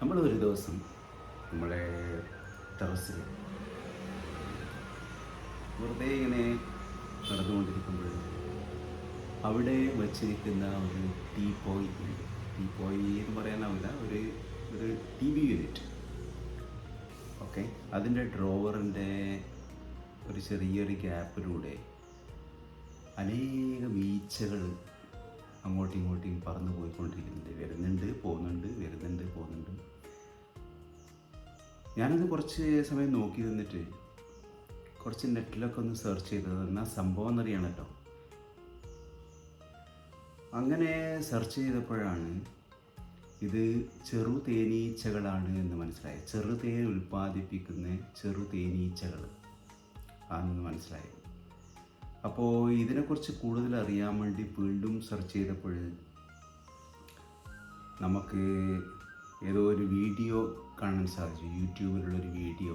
നമ്മൾ ഒരു ദിവസം നമ്മളെ ടെറസിൽ വെറുതെ ഇങ്ങനെ നടന്നുകൊണ്ടിരിക്കുമ്പോൾ അവിടെ വച്ചിരിക്കുന്ന ഒരു ടീപ്പോയി ഉണ്ട്. ടീപ്പോയി എന്ന് പറയാനാവില്ല, ഒരു ഒരു ടി വി യൂണിറ്റ്. ഓക്കെ, അതിൻ്റെ ഡ്രോവറിൻ്റെ ഒരു ചെറിയൊരു ഗ്യാപ്പിലൂടെ അനേകം ഈച്ചകൾ അങ്ങോട്ടും ഇങ്ങോട്ടും പറന്നു പോയിക്കൊണ്ടിരിക്കുന്നുണ്ട്. വരുന്നുണ്ട്, പോകുന്നുണ്ട്, വരുന്നുണ്ട്, പോകുന്നുണ്ട്. ഞാനത് കുറച്ച് സമയം നോക്കി നിന്നിട്ട് കുറച്ച് നെറ്റിലൊക്കെ ഒന്ന് സെർച്ച് ചെയ്തത് എന്നാൽ സംഭവം എന്നറിയണല്ലോ. അങ്ങനെ സെർച്ച് ചെയ്തപ്പോഴാണ് ഇത് ചെറു തേനീച്ചകളാണ് എന്ന് മനസ്സിലായത്. ചെറുതേൻ ഉൽപ്പാദിപ്പിക്കുന്ന ചെറു തേനീച്ചകൾ ആണെന്ന് മനസ്സിലായത്. അപ്പോൾ ഇതിനെക്കുറിച്ച് കൂടുതൽ അറിയാൻ വേണ്ടി വീണ്ടും സെർച്ച് ചെയ്തപ്പോൾ നമുക്ക് ഏതോ ഒരു വീഡിയോ കാണാൻ സാധിച്ചു. യൂട്യൂബിലുള്ളൊരു വീഡിയോ,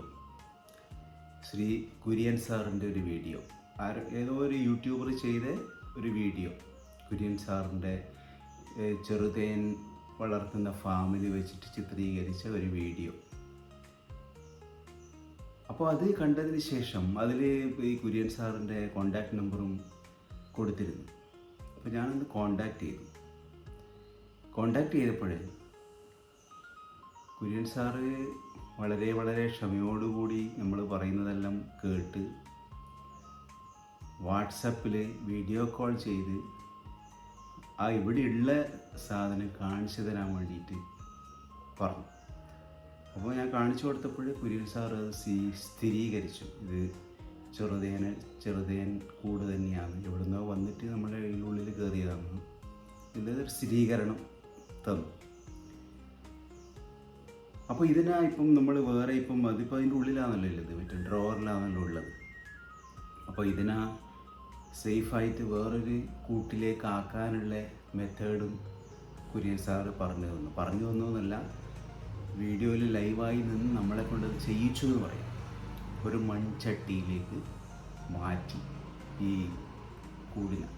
ശ്രീ കുര്യൻ സാറിൻ്റെ ഒരു വീഡിയോ, ഏതോ ഒരു യൂട്യൂബർ ചെയ്ത ഒരു വീഡിയോ, കുര്യൻ സാറിൻ്റെ ചെറുതേൻ വളർത്തുന്ന ഫാമിൽ വെച്ചിട്ട് ചിത്രീകരിച്ച ഒരു വീഡിയോ. അപ്പോൾ അത് കണ്ടതിന് ശേഷം അതിൽ ഈ കുര്യൻ സാറിൻ്റെ കോണ്ടാക്ട് നമ്പറും കൊടുത്തിരുന്നു. അപ്പോൾ ഞാനൊന്ന് കോണ്ടാക്ട് ചെയ്തപ്പോൾ കുര്യൻ സാറ് വളരെ വളരെ ക്ഷമയോടുകൂടി നമ്മൾ പറയുന്നതെല്ലാം കേട്ട് വാട്സപ്പിൽ വീഡിയോ കോൾ ചെയ്ത് ഇവിടെയുള്ള സാധനം കാണിച്ചു തരാൻ വേണ്ടിയിട്ട് പറഞ്ഞു. അപ്പോൾ ഞാൻ കാണിച്ചു കൊടുത്തപ്പോൾ കുര്യൻ സാർ അത് സ്ഥിരീകരിച്ചു. ഇത് ചെറുതേൻ കൂട് തന്നെയാണ്, എവിടുന്നോ വന്നിട്ട് നമ്മുടെ ഉള്ളിൽ കയറിയതാണ്. ഇതൊരു സ്ഥിരീകരണം തന്നു. അപ്പോൾ ഇപ്പം നമ്മൾ വേറെ അതിപ്പോൾ അതിൻ്റെ ഉള്ളിലാണല്ലോ ഉള്ളത്, മറ്റേ ഡ്രോവറിലാണല്ലോ ഉള്ളത്. അപ്പോൾ സേഫായിട്ട് വേറൊരു കൂട്ടിലേക്ക് ആക്കാനുള്ള മെത്തേഡും കുര്യൻ സാറ് പറഞ്ഞു തന്നു എന്നല്ല, വീഡിയോയിൽ ലൈവായി നിന്ന് നമ്മളെ കൊണ്ട് ചെയ്യിച്ചു എന്ന് പറയാം. ഒരു മൺചട്ടിയിലേക്ക് മാറ്റി ഈ കൂടിനെ.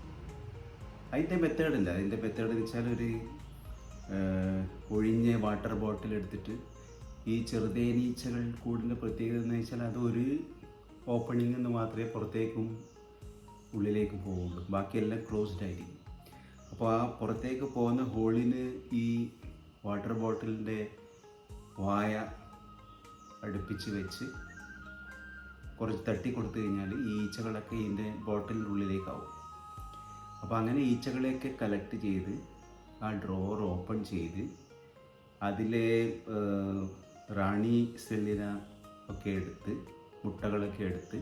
അതിൻ്റെ മെത്തേഡ് എന്ന് വെച്ചാൽ ഒരു ഒഴിഞ്ഞ വാട്ടർ ബോട്ടിൽ എടുത്തിട്ട് ഈ ചെറുതേനീച്ചകൾ കൂടിൻ്റെ പ്രത്യേകത എന്ന് വെച്ചാൽ അതൊരു ഓപ്പണിംഗ് എന്ന് മാത്രമേ പുറത്തേക്കും ഉള്ളിലേക്കും പോവുള്ളൂ, ബാക്കിയെല്ലാം ക്ലോസ്ഡ് ആയിരിക്കും. അപ്പോൾ ആ പുറത്തേക്ക് പോകുന്ന ഹോളിന് ഈ വാട്ടർ ബോട്ടിലിൻ്റെ വായ അടുപ്പിച്ച് വെച്ച് കുറച്ച് തട്ടി കൊടുത്തു കഴിഞ്ഞാൽ ഈ ഈച്ചകളൊക്കെ ഇതിൻ്റെ ബോട്ടിലിൻ്റെ ഉള്ളിലേക്കാവും. അപ്പോൾ അങ്ങനെ ഈച്ചകളെയൊക്കെ കളക്ട് ചെയ്ത് ആ ഡ്രോവർ ഓപ്പൺ ചെയ്ത് അതിലെ റാണി സെല്ലിന ഒക്കെ എടുത്ത് മുട്ടകളൊക്കെ എടുത്ത്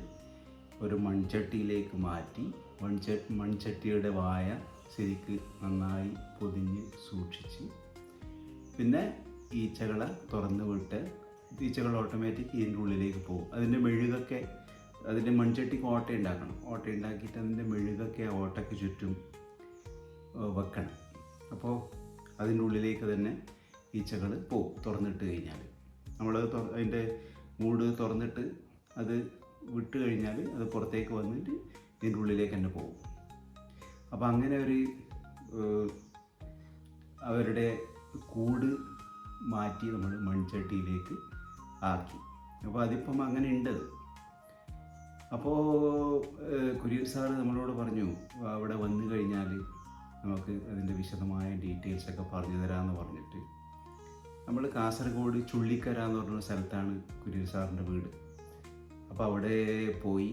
ഒരു മൺചട്ടിയിലേക്ക് മാറ്റി മൺചട്ടിയുടെ വായ ശരിക്ക് നന്നായി പൊതിഞ്ഞ് സൂക്ഷിച്ച് പിന്നെ ഈച്ചകളെ തുറന്നു വിട്ട് ഈച്ചകൾ ഓട്ടോമാറ്റിക് ഇതിൻ്റെ ഉള്ളിലേക്ക് പോകും. അതിൻ്റെ മൺചട്ടിക്ക് ഓട്ട ഉണ്ടാക്കിയിട്ട് അതിൻ്റെ മെഴുകൊക്കെ ഓട്ടയ്ക്ക് ചുറ്റും വെക്കണം. അപ്പോൾ അതിൻ്റെ ഉള്ളിലേക്ക് തന്നെ ഈച്ചകൾ പോകും തുറന്നിട്ട് കഴിഞ്ഞാൽ. നമ്മൾ അതിൻ്റെ മൂട് തുറന്നിട്ട് അത് വിട്ട് കഴിഞ്ഞാൽ അത് പുറത്തേക്ക് വന്നിട്ട് ഇതിൻ്റെ ഉള്ളിലേക്ക് തന്നെ പോകും. അപ്പോൾ അങ്ങനെ അവരുടെ കൂട് മാറ്റി നമ്മൾ മൺചട്ടിയിലേക്ക് ആക്കി. അപ്പോൾ അതിപ്പം അങ്ങനെ ഉണ്ട്. അപ്പോൾ കുര്യൻ സാറ് നമ്മളോട് പറഞ്ഞു അവിടെ വന്നു കഴിഞ്ഞാൽ നമുക്ക് അതിൻ്റെ വിശദമായ ഡീറ്റെയിൽസൊക്കെ പറഞ്ഞു തരാമെന്ന് പറഞ്ഞിട്ട് നമ്മൾ കാസർഗോഡ് ചുള്ളിക്കര എന്ന് പറഞ്ഞ സ്ഥലത്താണ് കുര്യൻ സാറിൻ്റെ വീട്. അപ്പോൾ അവിടെ പോയി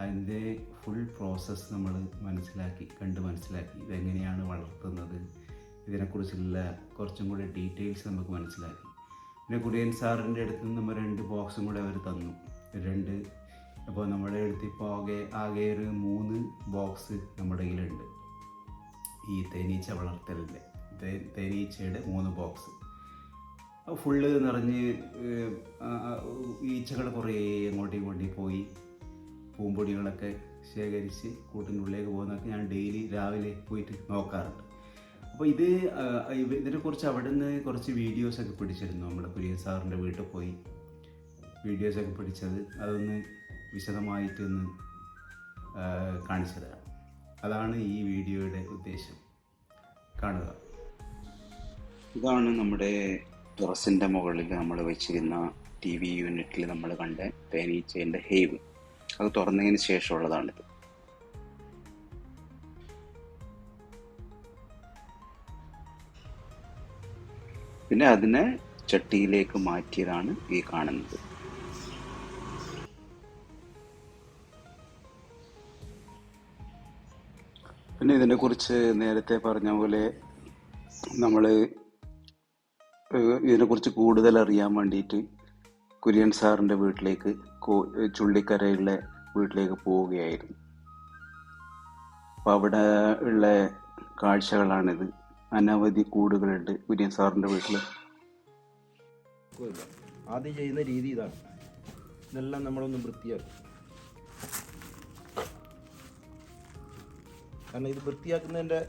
അതിൻ്റെ ഫുൾ പ്രോസസ്സ് നമ്മൾ മനസ്സിലാക്കി ഇതെങ്ങനെയാണ് വളർത്തുന്നത്, ഇതിനെക്കുറിച്ചുള്ള കുറച്ചും കൂടെ ഡീറ്റെയിൽസ് നമുക്ക് മനസ്സിലാക്കി. പിന്നെ കുര്യൻ സാറിൻ്റെ അടുത്ത് നിന്ന് നമ്മൾ 2 ബോക്സും കൂടെ അവർ തന്നു. അപ്പോൾ നമ്മുടെ അടുത്ത് ഇപ്പോൾ ആകെ ഒരു 3 ബോക്സ് നമ്മുടെ കയ്യിലുണ്ട്. ഈ തേനീച്ച വളർത്തലിൻ്റെ തേനീച്ചയുടെ 3 ബോക്സ് ഫുള്ള് നിറഞ്ഞ് ഈച്ചകൾ കുറേ അങ്ങോട്ടും ഇങ്ങോട്ടും പോയി പൂമ്പൊടികളൊക്കെ ശേഖരിച്ച് കൂട്ടിനുള്ളിലേക്ക് പോകുന്നതൊക്കെ ഞാൻ ഡെയിലി രാവിലെ പോയിട്ട് നോക്കാറുണ്ട്. അപ്പോൾ ഇതിനെക്കുറിച്ച് അവിടെ നിന്ന് കുറച്ച് വീഡിയോസൊക്കെ പിടിച്ചിരുന്നു. നമ്മുടെ കുര്യൻ സാറിൻ്റെ വീട്ടിൽ പോയി വീഡിയോസൊക്കെ പിടിച്ചത് അതൊന്ന് വിശദമായിട്ടൊന്ന് കാണിച്ചു തരാം. അതാണ് ഈ വീഡിയോയുടെ ഉദ്ദേശം. കാണുക. ഇതാണ് നമ്മുടെ ടെറസിൻ്റെ മുകളിൽ നമ്മൾ വെച്ചിരുന്ന TV യൂണിറ്റിൽ നമ്മൾ കണ്ട തേനീച്ചേൻ്റെ ഹേവ്. അത് തുറന്നതിന് ശേഷമുള്ളതാണിത്. പിന്നെ അതിനെ ചട്ടിയിലേക്ക് മാറ്റിയതാണ് ഈ കാണുന്നത്. പിന്നെ ഇതിനെക്കുറിച്ച് നേരത്തെ പറഞ്ഞ പോലെ നമ്മൾ ഇതിനെക്കുറിച്ച് കൂടുതൽ അറിയാൻ വേണ്ടിയിട്ട് കുര്യൻ സാറിൻ്റെ വീട്ടിലേക്ക് ചുള്ളിക്കരയിലെ വീട്ടിലേക്ക് പോവുകയായിരുന്നു. അപ്പോൾ അവിടെ ഉള്ള കാഴ്ചകളാണിത്. അനവധി കൂടുകളുണ്ട് കുര്യൻ സാറിൻ്റെ വീട്ടിൽ. ആദ്യം ചെയ്യുന്ന രീതി ഇതാണ്. ഇതെല്ലാം നമ്മളൊന്ന് വൃത്തിയാക്കും. കാരണം ഇത് വൃത്തിയാക്കുന്നതിൻ്റെ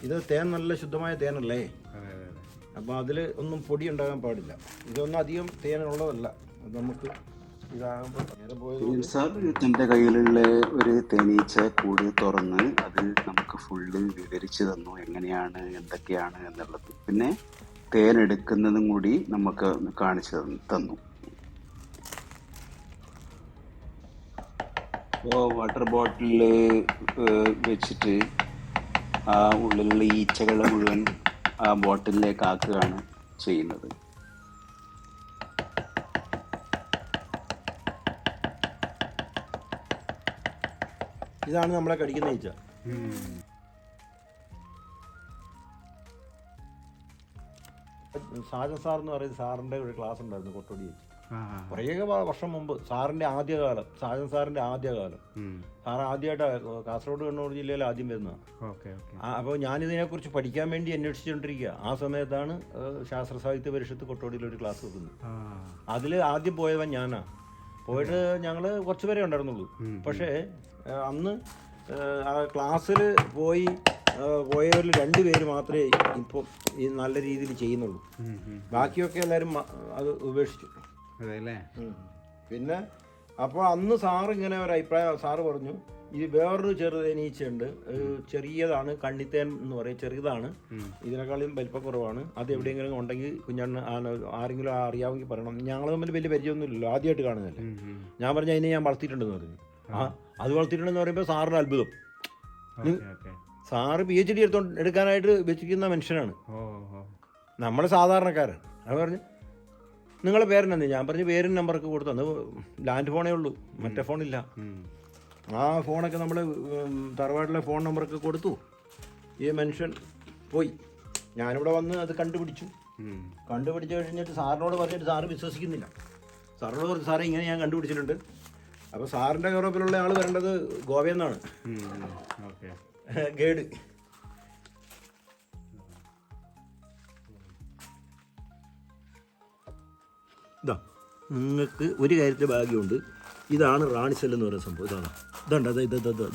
ഇത് തേൻ നല്ല ശുദ്ധമായ തേനല്ലേ, അപ്പോൾ അതിൽ ഒന്നും പൊടി ഉണ്ടാകാൻ പാടില്ല. ഇതൊന്നും അധികം തേനുള്ളതല്ല. അത് നമുക്ക് ഇതാകുമ്പോൾ നേരെ പോയത് സാർ തൻ്റെ കയ്യിലുള്ള ഒരു തേനീച്ച കൂട് തുറന്ന് അത് നമുക്ക് ഫുള്ള് വിവരിച്ചു തന്നു, എങ്ങനെയാണ് എന്തൊക്കെയാണ് എന്നുള്ളത്. പിന്നെ തേൻ എടുക്കുന്നതും കൂടി നമുക്ക് കാണിച്ചു തന്നു. അപ്പോൾ വാട്ടർ ബോട്ടിൽ വെച്ചിട്ട് ആ ഉള്ളിലുള്ള ഈച്ചകളെ മുഴുവൻ ആ ബോട്ടിലേക്ക് ആക്കുകയാണ് ചെയ്യുന്നത്. ഇതാണ് നമ്മളെ കടിക്കുന്ന ഈച്ച. സാജൻ സാർ എന്ന് പറയുന്ന സാറിൻ്റെ ഒരു ക്ലാസ് ഉണ്ടായിരുന്നു കൊട്ടോടി വെച്ച്. കുറേ വർഷം മുമ്പ് സാറിൻ്റെ ആദ്യകാലം, സാജൻ സാറിൻ്റെ ആദ്യകാലം. സാർ ആദ്യമായിട്ട് കാസർഗോഡ് കണ്ണൂർ ജില്ലയിൽ ആദ്യം വരുന്നതാണ്. അപ്പോൾ ഞാനിതിനെക്കുറിച്ച് പഠിക്കാൻ വേണ്ടി അന്വേഷിച്ചുകൊണ്ടിരിക്കുക. ആ സമയത്താണ് ശാസ്ത്ര സാഹിത്യ പരിഷത്ത് കൊട്ടോടിയിൽ ഒരു ക്ലാസ് വെക്കുന്നത്. അതിൽ ആദ്യം പോയവൻ ഞാനാണ്. പോയിട്ട് ഞങ്ങൾ കുറച്ച് പേരെ ഉണ്ടായിരുന്നുള്ളൂ. പക്ഷേ അന്ന് ആ ക്ലാസ്സിൽ പോയവരിൽ 2 പേര് മാത്രമേ ഇപ്പം ഈ നല്ല രീതിയിൽ ചെയ്യുന്നുള്ളൂ. ബാക്കിയൊക്കെ എല്ലാവരും അത് ഉപേക്ഷിച്ചു. പിന്നെ അപ്പോൾ അന്ന് സാറ് ഇങ്ങനെ ഒരു അഭിപ്രായം സാറ് പറഞ്ഞു, ഈ വേറൊരു ചെറുതേനീച്ചയുണ്ട്, ചെറിയതാണ്, കണ്ണിത്തേൻ എന്ന് പറയും, ചെറുതാണ്, ഇതിനേക്കാളും വലിപ്പക്കുറവാണ്. അത് എവിടെയെങ്കിലും ഉണ്ടെങ്കിൽ കുഞ്ഞണ്ണ ആരെങ്കിലും അറിയാമെങ്കിൽ പറയണം. ഞങ്ങൾ തമ്മിൽ വലിയ പരിചയമൊന്നുമില്ലല്ലോ, ആദ്യമായിട്ട് കാണുന്നതല്ലേ. ഞാൻ പറഞ്ഞു അതിനെ ഞാൻ വളർത്തിയിട്ടുണ്ടെന്ന് പറഞ്ഞു. അത് വളർത്തിയിട്ടുണ്ടെന്ന് പറയുമ്പോൾ സാറിന് അത്ഭുതം. സാറ് PhD എടുക്കാനായിട്ട് വെച്ചിരിക്കുന്ന മനുഷ്യനാണ്, നമ്മുടെ സാധാരണക്കാരൻ. അത് പറഞ്ഞു നിങ്ങളെ പേരെന്നു. ഞാൻ പറഞ്ഞു പേരും നമ്പറൊക്കെ കൊടുത്തു. അന്ന് ലാൻഡ് ഫോണേ ഉള്ളൂ, മറ്റേ ഫോണില്ല. ആ ഫോണൊക്കെ നമ്മൾ തറവാട്ടിലെ ഫോൺ നമ്പറൊക്കെ കൊടുത്തു. ഈ മനുഷ്യൻ പോയി. ഞാനിവിടെ വന്ന് അത് കണ്ടുപിടിച്ചു കഴിഞ്ഞിട്ട് സാറിനോട് പറഞ്ഞിട്ട് സാറ് വിശ്വസിക്കുന്നില്ല. സാറിനോട് പറഞ്ഞു സാറേ ഇങ്ങനെ ഞാൻ കണ്ടുപിടിച്ചിട്ടുണ്ട്. അപ്പോൾ സാറിൻ്റെ യൂറോപ്പിലുള്ള ആൾ വരേണ്ടത് ഗോവയിൽ നിന്നാണ്, ഗൈഡ്. ഇതാ നിങ്ങൾക്ക് ഒരു കാര്യത്തിൽ ഭാഗ്യമുണ്ട്. ഇതാണ് റാണി സെല്ല് എന്ന് പറയുന്ന സംഭവം.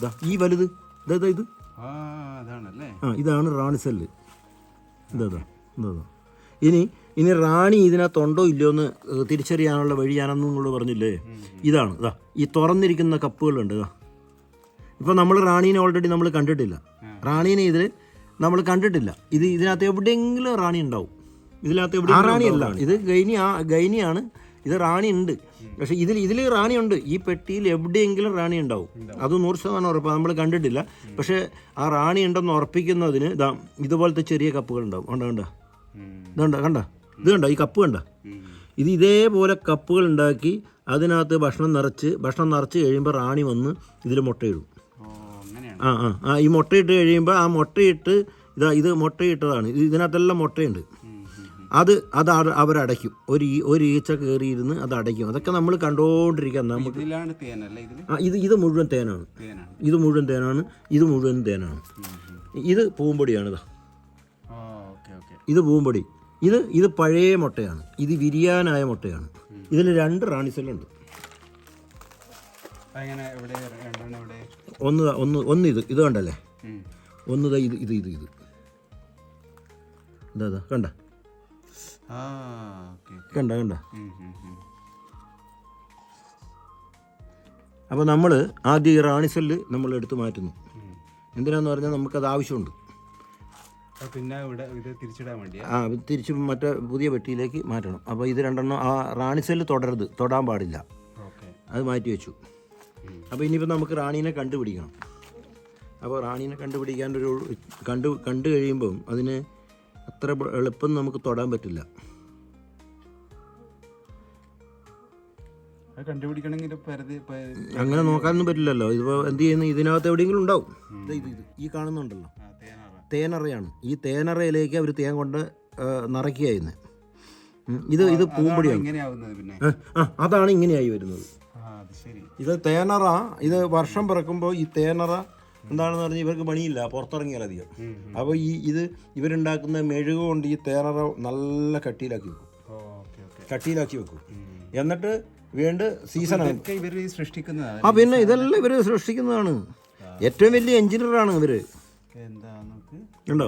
ഇതാ ഈ വലുത് ഇത് ഇതാണ് റാണി സെല്ല്. ഇതാ ഇനി റാണി ഇതിനകത്തുണ്ടോ ഇല്ലയോ എന്ന് തിരിച്ചറിയാനുള്ള വഴി ഞാനൊന്നും നിങ്ങൾ പറഞ്ഞില്ലേ. ഇതാണ് ഇതാ ഈ തുറന്നിരിക്കുന്ന കപ്പുകളുണ്ട്. ഇതാ ഇപ്പോൾ നമ്മൾ റാണീനെ ഓൾറെഡി നമ്മൾ കണ്ടിട്ടില്ല. റാണീനെ ഇതിൽ നമ്മൾ കണ്ടിട്ടില്ല. ഇതിനകത്ത് എവിടെയെങ്കിലും റാണി ഉണ്ടാവും. ഇതിനകത്ത് എവിടെ റാണിയല്ല, ഇത് ഗൈനിയാണ്. ഇത് റാണി ഉണ്ട്, പക്ഷെ ഇതിൽ റാണിയുണ്ട്. ഈ പെട്ടിയിൽ എവിടെയെങ്കിലും റാണി ഉണ്ടാവും. അത് 100% ഉറപ്പാണ്. നമ്മൾ കണ്ടിട്ടില്ല, പക്ഷേ ആ റാണി ഉണ്ടെന്ന് ഉറപ്പിക്കുന്നതിന് ഇതുപോലത്തെ ചെറിയ കപ്പുകൾ ഉണ്ടാവും. കണ്ട ഇത് കണ്ട ഈ കപ്പ് കണ്ട. ഇതേപോലെ കപ്പുകൾ ഉണ്ടാക്കി അതിനകത്ത് ഭക്ഷണം നിറച്ച് കഴിയുമ്പോൾ റാണി വന്ന് ഇതിൽ മുട്ടയിടും. ഈ മുട്ടയിട്ട് കഴിയുമ്പോൾ ആ മുട്ടയിട്ട് ഇത് മുട്ടയിട്ടതാണ്. ഇതിനകത്തെല്ലാം മുട്ടയുണ്ട്. അത് അവരടയ്ക്കും. ഒരു ഈച്ച കയറിയിരുന്ന് അത് അടയ്ക്കും. അതൊക്കെ നമ്മൾ കണ്ടുകൊണ്ടിരിക്കാം. നമുക്ക് ഇത് മുഴുവൻ തേനാണ്. ഇത് മുഴുവൻ തേനാണ്. ഇത് പൂമ്പൊടിയാണ്. ഇത് പൂമ്പൊടി. ഇത് പഴയ മുട്ടയാണ്. ഇത് വിരിയാനായ മുട്ടയാണ്. ഇതിൽ 2 റാണി സെല്ലുണ്ട്. ഒന്ന് ഇത് കണ്ടല്ലേ, ഒന്ന് ഇത് എന്താ കണ്ട അപ്പോൾ നമ്മൾ ആദ്യം ഈ റാണി സെല്ല് നമ്മൾ എടുത്ത് മാറ്റുന്നു. എന്തിനാന്ന് പറഞ്ഞാൽ നമുക്കത് ആവശ്യമുണ്ട്. പിന്നെ ഇവിടെ ഇത് തിരിച്ചിടാൻ വേണ്ടിയാ? ആ തിരിച്ച് മറ്റേ പുതിയ പെട്ടിയിലേക്ക് മാറ്റണം. അപ്പോൾ ഇത് രണ്ടെണ്ണം ആ റാണി സെല്ല് തൊടാൻ പാടില്ല, അത് മാറ്റി വെച്ചു. അപ്പോൾ ഇനിയിപ്പോൾ നമുക്ക് റാണീനെ കണ്ടുപിടിക്കണം. അപ്പോൾ റാണീനെ കണ്ടുപിടിക്കാൻ കണ്ടു കഴിയുമ്പം അതിന് അത്ര എളുപ്പം നമുക്ക് തൊടാൻ പറ്റില്ല. കണ്ടുപിടിക്കണമെങ്കിൽ അങ്ങനെ നോക്കാനൊന്നും പറ്റില്ലല്ലോ. ഇതിപ്പോൾ എന്ത് ചെയ്യുന്നു, ഇതിനകത്ത് എവിടെയെങ്കിലും ഉണ്ടാവും. ഇത് ഈ കാണുന്നുണ്ടല്ലോ, തേനറയാണ്. ഈ തേനറയിലേക്ക് അവർ തേൻ കൊണ്ട് നിറയ്ക്കുകയായിരുന്നു. ഇത് പൂമ്പൊടിയാണ്. അതാണ് ഇങ്ങനെയായി വരുന്നത്. ഇത് തേനറ. ഇത് വർഷം പിറക്കുമ്പോൾ ഈ തേനറ എന്താണെന്ന് പറഞ്ഞാൽ ഇവർക്ക് പണിയില്ല, പുറത്തിറങ്ങിയാൽ അധികം. അപ്പോൾ ഇവരുണ്ടാക്കുന്ന മെഴുക് കൊണ്ട് ഈ തേനറ നല്ല കട്ടിയിലാക്കി വെക്കും. എന്നിട്ട് വീണ്ടും സീസണാണ്. പിന്നെ ഇതെല്ലാം ഇവർ സൃഷ്ടിക്കുന്നതാണ്. ഏറ്റവും വലിയ എഞ്ചിനീയറാണ് ഇവര്. ഉണ്ടോ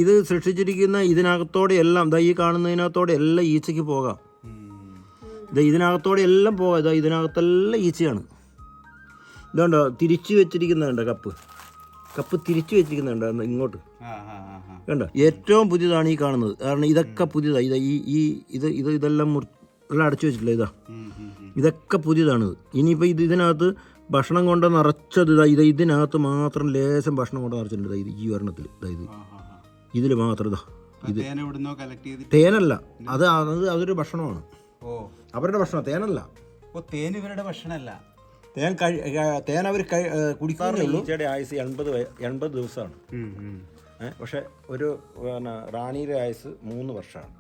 ഇത് സൃഷ്ടിച്ചിരിക്കുന്ന ഇതിനകത്തോടെ എല്ലാം, ഈ കാണുന്നതിനകത്തോടെ എല്ലാം ഈച്ചയ്ക്ക് പോകാം. ഇതിനകത്തോടെ എല്ലാം പോകാം. ഇതിനകത്തെല്ലാം ഈച്ചയാണ്. ഇതുണ്ടോ തിരിച്ചു വെച്ചിരിക്കുന്നുണ്ട്, കപ്പ് തിരിച്ചു വെച്ചിരിക്കുന്നുണ്ട് ഇങ്ങോട്ട്. കണ്ടോ, ഏറ്റവും പുതിയതാണ് ഈ കാണുന്നത്. കാരണം ഇതൊക്കെ പുതിയതാണ്. ഇതെല്ലാം എല്ലാം അടച്ചു വെച്ചിട്ടില്ല. ഇതൊക്കെ പുതിയതാണിത്. ഇനിയിപ്പോൾ ഇതിനകത്ത് ഭക്ഷണം കൊണ്ട് നിറച്ചത് ഇതിനകത്ത് മാത്രം ലേശം ഭക്ഷണം കൊണ്ട് നിറച്ചിട്ടുണ്ട്. ഈ ഒരെണ്ണത്തിൽ ഇതിൽ മാത്രം ഇത് തേനല്ല, അതൊരു ഭക്ഷണമാണ്. അവരുടെ ഭക്ഷണം തേനല്ല. തേൻ ഇവരുടെ ഭക്ഷണമല്ല. തേൻ അവർ കുടിക്കാറുള്ളൂ. ഈച്ചയുടെ ആയുസ് 80 ദിവസമാണ്. പക്ഷെ ഒരു റാണിയുടെ ആയുസ് 3 വർഷമാണ്.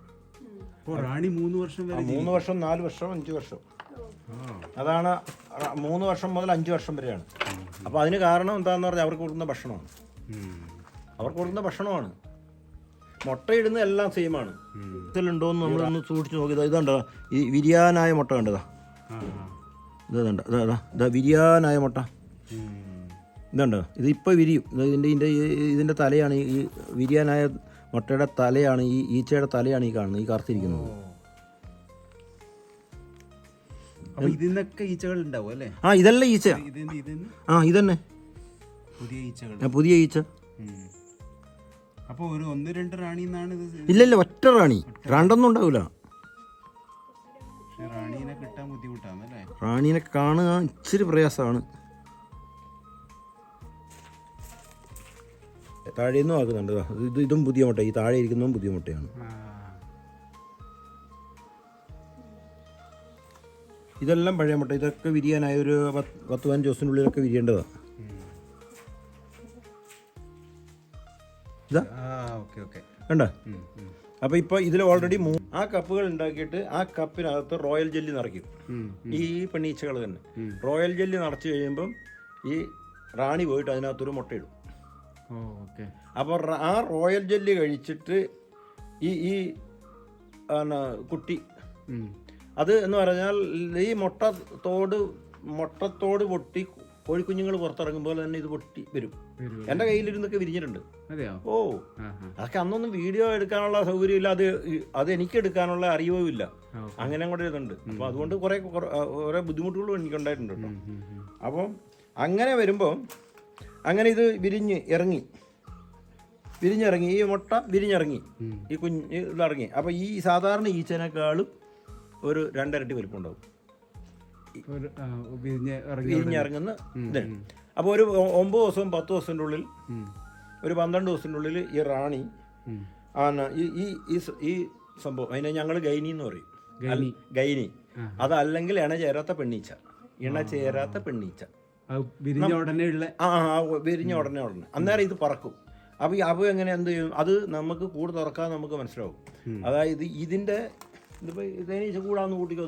റാണി 3 വർഷം 3 വർഷം 4 വർഷം 5 വർഷം. അതാണ് 3 വർഷം മുതൽ 5 വർഷം വരെയാണ്. അപ്പോൾ അതിന് കാരണം എന്താണെന്ന് പറഞ്ഞാൽ അവർക്ക് കൊടുക്കുന്ന ഭക്ഷണമാണ്. മുട്ടയിടുന്ന എല്ലാം സെയിമാണ്. ഇതിലുണ്ടോയെന്ന് നമ്മളൊന്ന് സൂക്ഷിച്ച് നോക്കിയതാ. ഇതുണ്ടോ ഈ വിരിയാനായ മുട്ട കണ്ടതാ. ഇതാ വിരിയാനായ മുട്ട. ഇതുണ്ടോ, ഇതിപ്പോൾ വിരിയും. ഇതിൻ്റെ തലയാണ് ഈ വിരിയാനായ മുട്ടയുടെ തലയാണ്, ഈ ഈച്ചയുടെ തലയാണ് ഈ കാണുന്നത്, ഈ കറുത്തിരിക്കുന്നത്. ഇതിന്നൊക്കെ ഈച്ചകൾ ഉണ്ടാവും അല്ലേ? ഇതെല്ലാം ഈച്ച. ഇതന്നെ പുതിയ ഈച്ച. അപ്പോൾ ഒരു 1-2 റാണി എന്നാണ് ഇത്? ഇല്ല, ഒറ്റ റാണി, രണ്ടൊന്നും ഉണ്ടാവില്ല. റാണീനെ കിട്ടാൻ ബുദ്ധിമുട്ടാണ് അല്ലേ? റാണീനെ കാണുക ഇച്ചിരി പ്രയാസമാണ്. താഴേന്നും ആക്കുന്നുണ്ട്. ഇതും പുതിയ മുട്ട. ഈ താഴെ ഇരിക്കുന്നതും പുതിയ മുട്ടയാണ്. ഇതെല്ലാം പഴയ മുട്ട. ഇതൊക്കെ വിരിയാനായ ഒരു 10-15 ദിവസത്തിനുള്ളിലൊക്കെ വിരിയേണ്ടതാണ്. കണ്ട. അപ്പോൾ ഇപ്പോൾ ഇതിൽ ഓൾറെഡി ആ കപ്പുകൾ ഉണ്ടാക്കിയിട്ട് ആ കപ്പിനകത്ത് റോയൽ ജെല്ലി നിറയ്ക്കും. ഈ പെണ്ണീച്ചകൾ തന്നെ റോയൽ ജെല്ലി നിറച്ച് കഴിയുമ്പം ഈ റാണി പോയിട്ട് അതിനകത്തൊരു മുട്ടയിടും. അപ്പോൾ ആ റോയൽ ജെല്ലി കഴിച്ചിട്ട് ഈ കുട്ടി അത് എന്ന് പറഞ്ഞാൽ ഈ മുട്ടത്തോട് പൊട്ടി കോഴിക്കുഞ്ഞുങ്ങൾ പുറത്തിറങ്ങുമ്പോൾ തന്നെ ഇത് പൊട്ടി വരും. എൻ്റെ കയ്യിലിരുന്നൊക്കെ വിരിഞ്ഞിട്ടുണ്ട്. അതൊക്കെ അന്നൊന്നും വീഡിയോ എടുക്കാനുള്ള സൗകര്യമില്ല. അത് എനിക്ക് എടുക്കാനുള്ള അറിവും ഇല്ല. അങ്ങനെ കൂടെ ഇതുണ്ട്. അപ്പോൾ അതുകൊണ്ട് കുറേ ബുദ്ധിമുട്ടുകളും എനിക്കുണ്ടായിട്ടുണ്ട് കേട്ടോ. അപ്പം അങ്ങനെ വരുമ്പോൾ അങ്ങനെ ഇത് വിരിഞ്ഞിറങ്ങി ഈ മുട്ട വിരിഞ്ഞിറങ്ങി, ഈ ഇതിറങ്ങി. അപ്പോൾ ഈ സാധാരണ ഈച്ചനേക്കാളും ഒരു 2 ഇരട്ടി വലിപ്പം ഉണ്ടാവും വിരിഞ്ഞിറങ്ങുന്ന ഇത്. അപ്പോൾ ഒരു 9 ദിവസവും 10 ദിവസത്തിൻ്റെ ഉള്ളിൽ, ഒരു 12 ദിവസത്തിൻ്റെ ഉള്ളിൽ ഈ റാണി ഈ സംഭവം, അതിനെ ഞങ്ങൾ ഗൈനി എന്ന് പറയും. ഗൈനി. അതല്ലെങ്കിൽ ഇണ ചേരാത്ത പെണ്ണീച്ച. വിരിഞ്ഞ ഉടനെ അന്നേരം ഇത് പറക്കും. അപ്പോൾ എങ്ങനെ എന്ത് ചെയ്യും, അത് നമുക്ക് കൂട് തുറക്കാതെ നമുക്ക് മനസ്സിലാവും. അതായത് ഇതിപ്പോൾ തേനീച്ച കൂടാന്ന് കൂട്ടിക്കോ,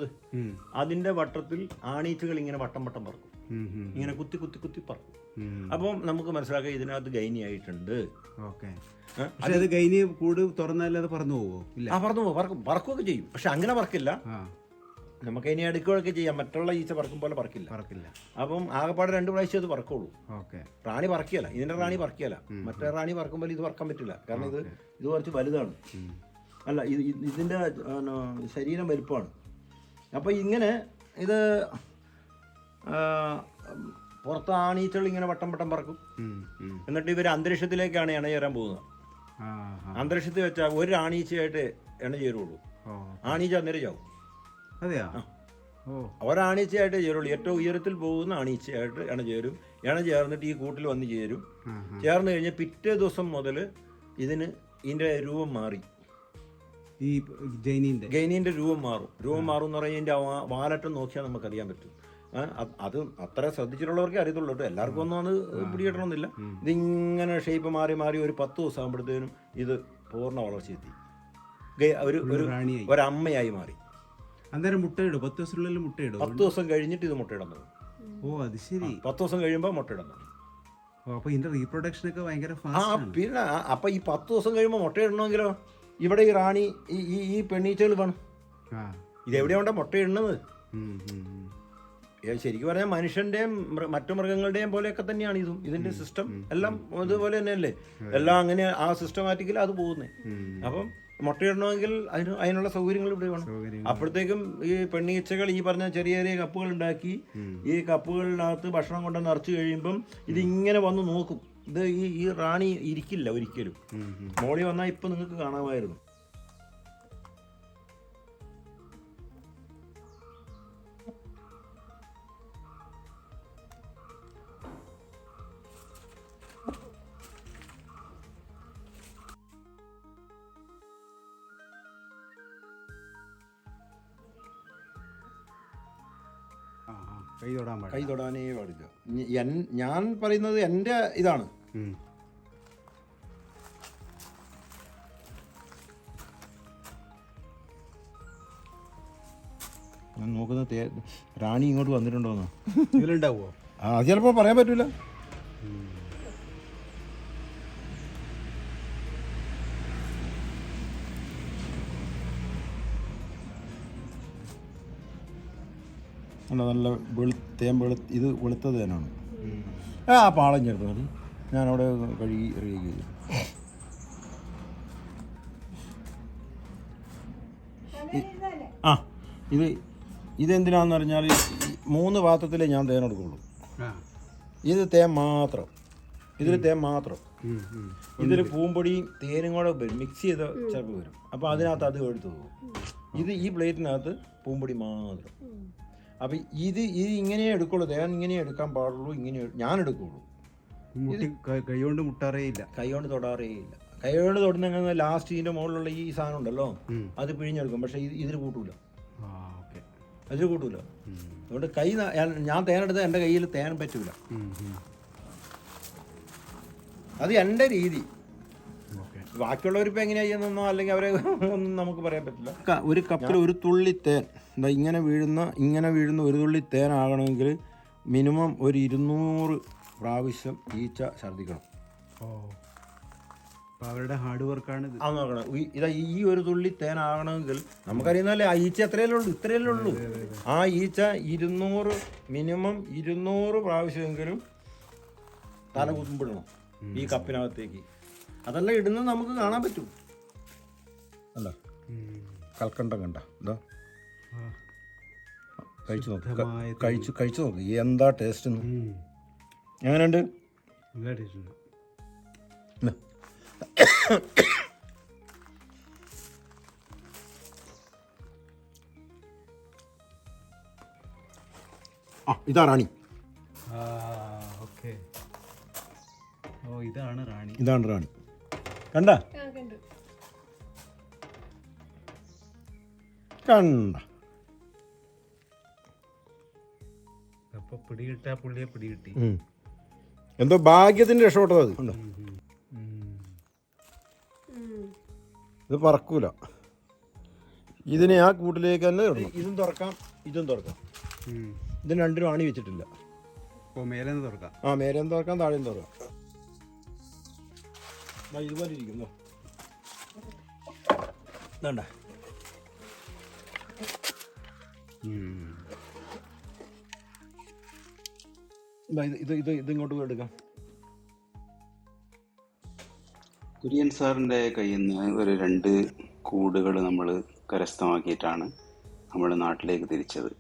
അതിൻ്റെ വട്ടത്തിൽ ആണീച്ചകൾ ഇങ്ങനെ വട്ടം പറക്കും. ഇങ്ങനെ കുത്തി പറക്കും. അപ്പം നമുക്ക് മനസ്സിലാക്കാം ഇതിനകത്ത് ഗൈനി ആയിട്ടുണ്ട്. ഗൈനി കൂട് തുറന്നാലും അത് പറന്നു പോവോ? പറക്കുകയൊക്കെ ചെയ്യും. പക്ഷെ അങ്ങനെ പറക്കില്ല. നമുക്ക് ഇനി എടുക്കുകയൊക്കെ ചെയ്യാം. മറ്റുള്ള ഈച്ച പറക്കും പോലെ പറക്കില്ല. അപ്പം ആകെപ്പാടെ 2 പ്രാവശ്യം അത് പറക്കുള്ളൂ. റാണി പറക്കിയല്ല, ഇതിൻ്റെ റാണി പറക്കിയല്ല. മറ്റേ റാണി പറക്കുമ്പോൾ ഇത് പറക്കാൻ പറ്റില്ല. കാരണം ഇത് കുറച്ച് വലുതാണ്. അല്ല, ഇതിൻ്റെ ശരീരം വലുപ്പമാണ്. അപ്പോൾ ഇങ്ങനെ ഇത് പുറത്ത് ആണീച്ചകൾ ഇങ്ങനെ വട്ടം പറക്കും. എന്നിട്ട് ഇവർ അന്തരീക്ഷത്തിലേക്കാണ് ഇണ ചേരാൻ പോകുന്നത്. അന്തരീക്ഷത്തിൽ വെച്ചാൽ ഒരു ആണീച്ചയായിട്ട് ഇണ ചേരുള്ളൂ. ആണീച്ച അന്നേരം ചാവും. അതെയാ? ഒരാണീച്ചയായിട്ട് ചേരുള്ളൂ. ഏറ്റവും ഉയരത്തിൽ പോകുന്ന ആണീച്ചയായിട്ട് ഇണ ചേരും. ഇണ ചേർന്നിട്ട് ഈ കൂട്ടിൽ വന്ന് ചേരും. ചേർന്ന് കഴിഞ്ഞാൽ പിറ്റേ ദിവസം മുതൽ ഇതിൻ്റെ രൂപം മാറി. ഈ ഗൈനീൻ്റെ രൂപം മാറും. രൂപം മാറും എന്ന് പറഞ്ഞാൽ ഇതിൻ്റെ വാലറ്റം നോക്കിയാൽ നമുക്കറിയാൻ പറ്റും. അത് അത്ര ശ്രദ്ധിച്ചിട്ടുള്ളവർക്കേ അറിയത്തുള്ളൂ കേട്ടോ. എല്ലാവർക്കും ഒന്നും അത് പിടികിട്ടണമെന്നില്ല. ഇതിങ്ങനെ ഷേപ്പ് മാറി മാറി ഒരു 10 ദിവസം ആകുമ്പോഴത്തേനും ഇത് പൂർണ്ണ വളർച്ചയെത്തി ഒരമ്മയായി മാറി. അന്നേരം മുട്ടയിടും? 10 ദിവസത്തിനുള്ളിൽ മുട്ടയിടും? 10 ദിവസം കഴിഞ്ഞിട്ട് ഇത് മുട്ടയിടാൻ തുടങ്ങും. ഓ, അത് ശരി. 10 ദിവസം കഴിയുമ്പോൾ മുട്ടയിടാൻ തുടങ്ങും. അപ്പൊ ഇതിന്റെ റീപ്രൊഡക്ഷൻ ഒക്കെ ഭയങ്കര ഫാസ്റ്റ്. പിന്നെ അപ്പൊ ഈ 10 ദിവസം കഴിയുമ്പോൾ മുട്ടയിടണമെങ്കിലോ ഇവിടെ ഈ റാണി ഈ പെണ്ണീച്ചകൾ വേണം. ഇതെവിടെയാ മുട്ടയിടുന്നത്? ശരിക്കും പറഞ്ഞാൽ മനുഷ്യന്റെയും മറ്റു മൃഗങ്ങളുടെയും പോലെയൊക്കെ തന്നെയാണ് ഇതും. ഇതിന്റെ സിസ്റ്റം എല്ലാം ഇതുപോലെ തന്നെയല്ലേ. എല്ലാം അങ്ങനെ ആ സിസ്റ്റമാറ്റിക്കലി അത് പോകുന്നത്. അപ്പം മുട്ടയിടണമെങ്കിൽ അതിനുള്ള സൗകര്യങ്ങൾ ഇവിടെ വേണം. അപ്പോഴത്തേക്കും ഈ പെണ്ണീച്ചകൾ ഈ പറഞ്ഞ ചെറിയ ചെറിയ കപ്പുകൾ ഉണ്ടാക്കി ഈ കപ്പുകളിനകത്ത് ഭക്ഷണം കൊണ്ട് നിറച്ച് കഴിയുമ്പം ഇതിങ്ങനെ വന്ന് നോക്കും. ഇത് ഈ റാണി ഇരിക്കില്ല ഒരിക്കലും. മോളി വന്നാൽ ഇപ്പൊ നിങ്ങൾക്ക് കാണാമായിരുന്നു. കൈ തൊടാനേ പാടില്ല. ഞാൻ പറയുന്നത് എൻ്റെ ഇതാണ്. ഞാൻ നോക്കുന്നത് റാണി ഇങ്ങോട്ട് വന്നിട്ടുണ്ടോന്ന്. ഇതിലുണ്ടാവോ? അത് ചിലപ്പോൾ പറയാൻ പറ്റൂല. നല്ല ഇത് വെളുത്തത് തന്നെയാണ്. ആ പാളം ചേർത്തത് ഞാനവിടെ കഴുകി റെഡി. ഇതെന്തിനാന്ന് പറഞ്ഞാൽ 3 പാത്രത്തിലേ ഞാൻ തേൻ എടുക്കുള്ളൂ. ഇത് തേൻ മാത്രം. ഇതിൽ തേൻ മാത്രം. ഇതിൽ പൂമ്പൊടിയും തേനും കൂടെ മിക്സ് ചെയ്ത് ചിലപ്പോൾ വരും. അപ്പോൾ അതിനകത്ത് അത് എടുത്തു പോകും. ഈ പ്ലേറ്റിനകത്ത് പൂമ്പൊടി മാത്രം. അപ്പം ഇത് ഇങ്ങനെ എടുക്കുള്ളൂ. തേൻ ഇങ്ങനെ എടുക്കാൻ പാടുള്ളൂ. ഇങ്ങനെ ഞാൻ എടുക്കുള്ളൂ. കൈകൊണ്ട് മുട്ടാറേ ഇല്ല. കൈകൊണ്ട് തൊടാറേ ഇല്ല. കൈകൊണ്ട് തൊടുന്ന ലാസ്റ്റ് ഇതിൻ്റെ മുകളിലുള്ള ഈ സാധനം ഉണ്ടല്ലോ അത് പിഴിഞ്ഞെടുക്കും. പക്ഷെ ഇതിൽ കൂട്ടൂല. അതിൽ കൂട്ടൂല. അതുകൊണ്ട് ഞാൻ തേനെടുത്താൽ എൻ്റെ കയ്യിൽ തേൻ പറ്റൂല. അത് എൻ്റെ രീതി. ബാക്കിയുള്ളവരിപ്പോൾ എങ്ങനെയാ ചെയ്യുന്നോ അല്ലെങ്കിൽ അവരെ ഒന്നും നമുക്ക് പറയാൻ പറ്റില്ല. ഒരു കപ്പിൽ ഒരു തുള്ളി തേൻ ഇങ്ങനെ വീഴുന്ന ഒരു തുള്ളി തേൻ ആകണമെങ്കിൽ മിനിമം ഒരു 200 പ്രാവശ്യം ഈച്ച ഛർദ്ദിക്കണം. അവരുടെ ഹാർഡ് വർക്കാണ് അത് നോക്കണം. ഈ ഒരു തുള്ളി തേൻ ആകണമെങ്കിൽ നമുക്കറിയുന്നല്ലേ ആ ഈച്ച ഇത്രയല്ലേ ഉള്ളൂ. ആ ഈച്ച 200 മിനിമം 200 പ്രാവശ്യമെങ്കിലും തല കുത്തുമ്പിടണം ഈ കപ്പിനകത്തേക്ക്. അതെല്ലാം ഇടുന്നത് നമുക്ക് കാണാൻ പറ്റും. അല്ല കൽക്കണ്ടം കണ്ട എന്താ കഴിച്ചു നോക്ക് എന്താ ടേസ്റ്റ്. എങ്ങനെയുണ്ട്? നല്ല ടേസ്റ്റ് ഉണ്ട്. ഇതാ റാണി. ഇതാണ് റാണി. കണ്ട അപ്പൊ പിടികിട്ടാ പുള്ളിയെ പിടികിട്ടി. എന്തോ ഭാഗ്യത്തിന് രക്ഷപ്പെട്ടത്. അത് ഉണ്ടോ? ഇത് പറക്കൂല. ഇതിനെ ആ കൂട്ടിലേക്ക് തന്നെ ഇടണം. ഇതും തുറക്കാം. ഇതിന് 2 ആണി വെച്ചിട്ടില്ല. മേലേന്ന് തുറക്കാം. മേലേന്ന് തുറക്കാം, താഴേന്ന് തുറക്കാം. ഇതുപോലെ ഇരിക്കുന്നു. വേണ്ട ഇതിങ്ങോട്ട് എടുക്കാം. കുര്യൻ സാറിൻ്റെ കയ്യിൽ നിന്ന് ഒരു 2 കൂടുകൾ നമ്മൾ കരസ്ഥമാക്കിയിട്ടാണ് നമ്മുടെ നാട്ടിലേക്ക് തിരിച്ചത്.